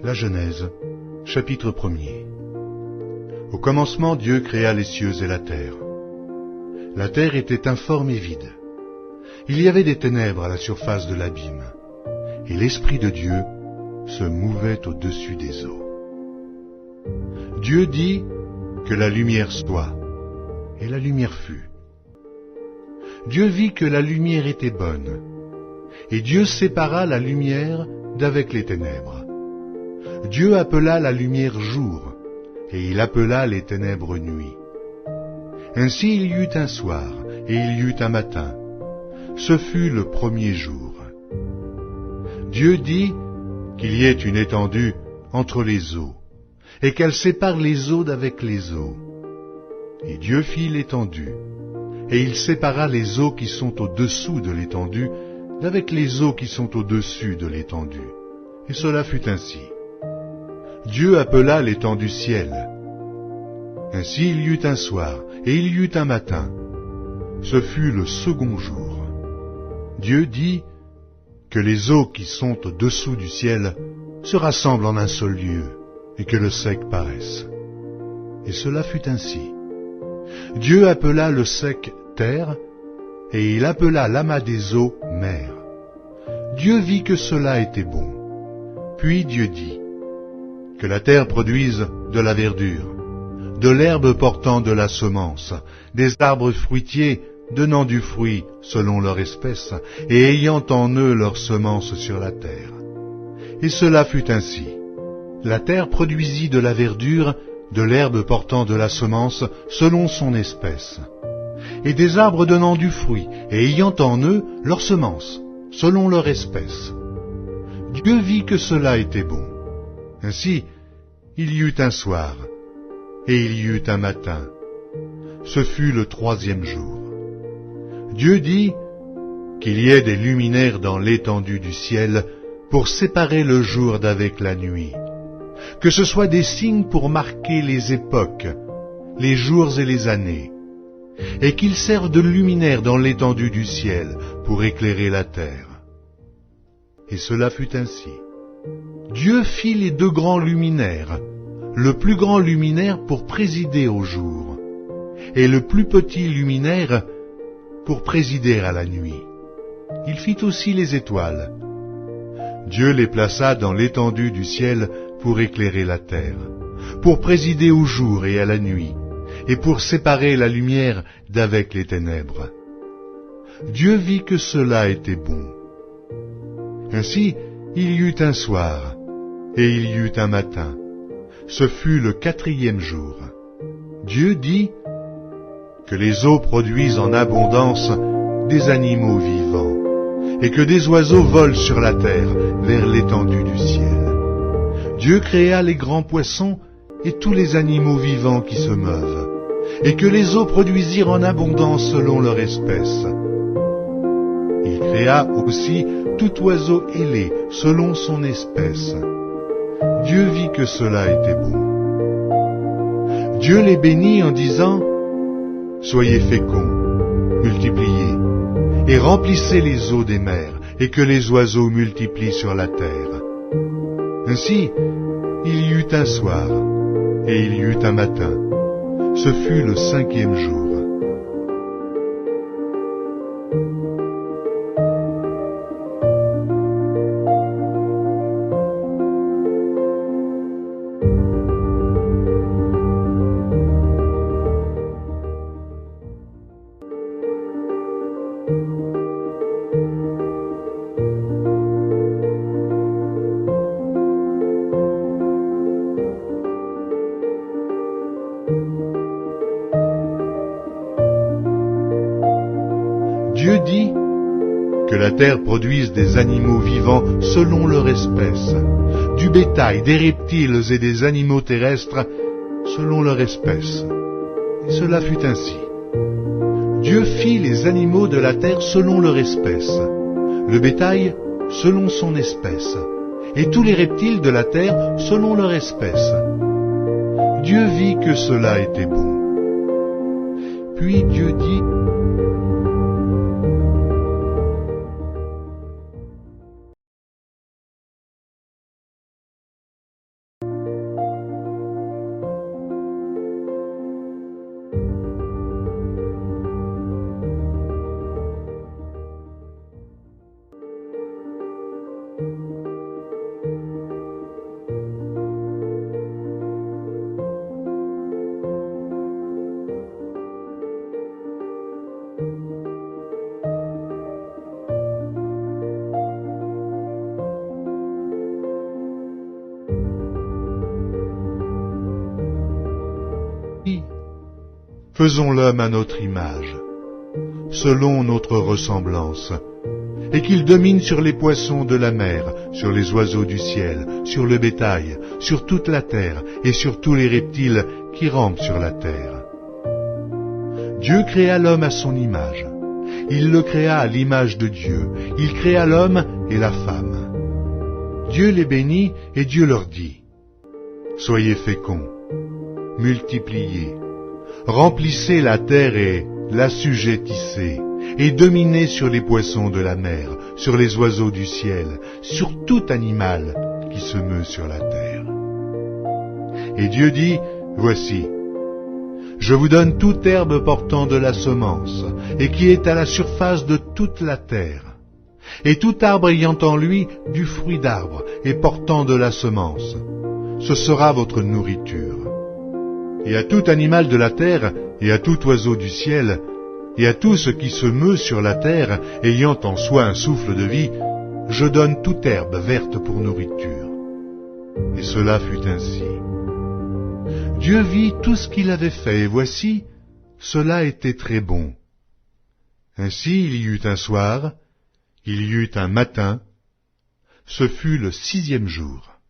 La Genèse, chapitre 1er. Au commencement, Dieu créa les cieux et la terre. La terre était informe et vide. Il y avait des ténèbres à la surface de l'abîme, et l'Esprit de Dieu se mouvait au-dessus des eaux. Dieu dit que la lumière soit, et la lumière fut. Dieu vit que la lumière était bonne, et Dieu sépara la lumière d'avec les ténèbres. Dieu appela la lumière jour, et il appela les ténèbres nuit. Ainsi il y eut un soir, et il y eut un matin. Ce fut le premier jour. Dieu dit qu'il y ait une étendue entre les eaux, et qu'elle sépare les eaux d'avec les eaux. Et Dieu fit l'étendue, et il sépara les eaux qui sont au-dessous de l'étendue d'avec les eaux qui sont au-dessus de l'étendue. Et cela fut ainsi. Dieu appela l'étendue ciel. Ainsi il y eut un soir, et il y eut un matin. Ce fut le second jour. Dieu dit que les eaux qui sont au-dessous du ciel se rassemblent en un seul lieu, et que le sec paraisse. Et cela fut ainsi. Dieu appela le sec terre, et il appela l'amas des eaux mer. Dieu vit que cela était bon. Puis Dieu dit que la terre produise de la verdure, de l'herbe portant de la semence, des arbres fruitiers donnant du fruit selon leur espèce, et ayant en eux leur semence sur la terre. Et cela fut ainsi. La terre produisit de la verdure, de l'herbe portant de la semence selon son espèce, et des arbres donnant du fruit, et ayant en eux leur semence, selon leur espèce. Dieu vit que cela était bon. Ainsi, il y eut un soir, et il y eut un matin. Ce fut le troisième jour. Dieu dit qu'il y ait des luminaires dans l'étendue du ciel pour séparer le jour d'avec la nuit, que ce soit des signes pour marquer les époques, les jours et les années, et qu'ils servent de luminaires dans l'étendue du ciel pour éclairer la terre. Et cela fut ainsi. Dieu fit les deux grands luminaires, le plus grand luminaire pour présider au jour, et le plus petit luminaire pour présider à la nuit. Il fit aussi les étoiles. Dieu les plaça dans l'étendue du ciel pour éclairer la terre, pour présider au jour et à la nuit, et pour séparer la lumière d'avec les ténèbres. Dieu vit que cela était bon. Ainsi, il y eut un soir, et il y eut un matin. Ce fut le quatrième jour. Dieu dit que les eaux produisent en abondance des animaux vivants, et que des oiseaux volent sur la terre vers l'étendue du ciel. Dieu créa les grands poissons et tous les animaux vivants qui se meuvent, et que les eaux produisirent en abondance selon leur espèce. Il créa aussi tout oiseau ailé selon son espèce. Dieu vit que cela était bon. Dieu les bénit en disant « Soyez féconds, multipliez, et remplissez les eaux des mers, et que les oiseaux multiplient sur la terre. » Ainsi, il y eut un soir, et il y eut un matin. Ce fut le cinquième jour. Dieu dit que la terre produise des animaux vivants selon leur espèce, du bétail, des reptiles et des animaux terrestres selon leur espèce. Et cela fut ainsi. Dieu fit les animaux de la terre selon leur espèce, le bétail selon son espèce, et tous les reptiles de la terre selon leur espèce. Dieu vit que cela était bon. Puis Dieu dit faisons l'homme à notre image, selon notre ressemblance, et qu'il domine sur les poissons de la mer, sur les oiseaux du ciel, sur le bétail, sur toute la terre, et sur tous les reptiles qui rampent sur la terre. Dieu créa l'homme à son image. Il le créa à l'image de Dieu. Il créa l'homme et la femme. Dieu les bénit et Dieu leur dit, « Soyez féconds, multipliez, remplissez la terre et l'assujettissez, et dominez sur les poissons de la mer, sur les oiseaux du ciel, sur tout animal qui se meut sur la terre. » Et Dieu dit, « Voici, je vous donne toute herbe portant de la semence, et qui est à la surface de toute la terre, et tout arbre ayant en lui du fruit d'arbre, et portant de la semence. Ce sera votre nourriture. Et à tout animal de la terre, et à tout oiseau du ciel, et à tout ce qui se meut sur la terre, ayant en soi un souffle de vie, je donne toute herbe verte pour nourriture. » Et cela fut ainsi. Dieu vit tout ce qu'il avait fait, et voici, cela était très bon. Ainsi il y eut un soir, il y eut un matin, ce fut le 6e jour.